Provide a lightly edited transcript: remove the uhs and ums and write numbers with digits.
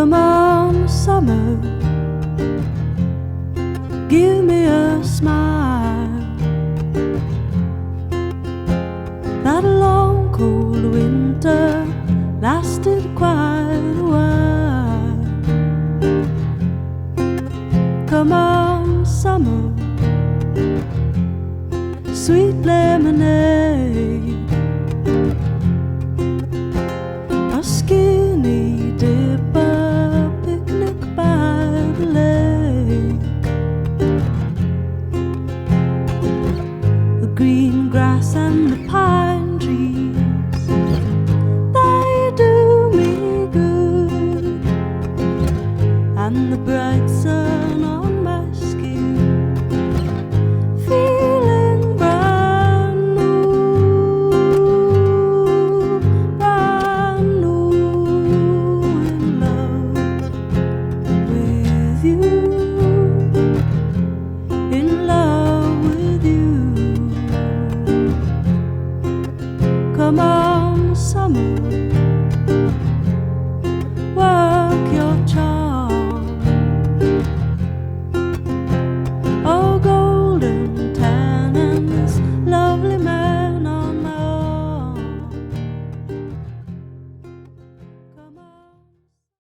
Come on, summer, give me a smile. That long cold winter lasted quite a while. Come on, summer, sweet lemonade, a skinny dipper picnic by the lake. The green grass and the pine trees, they do me good, and the bright sun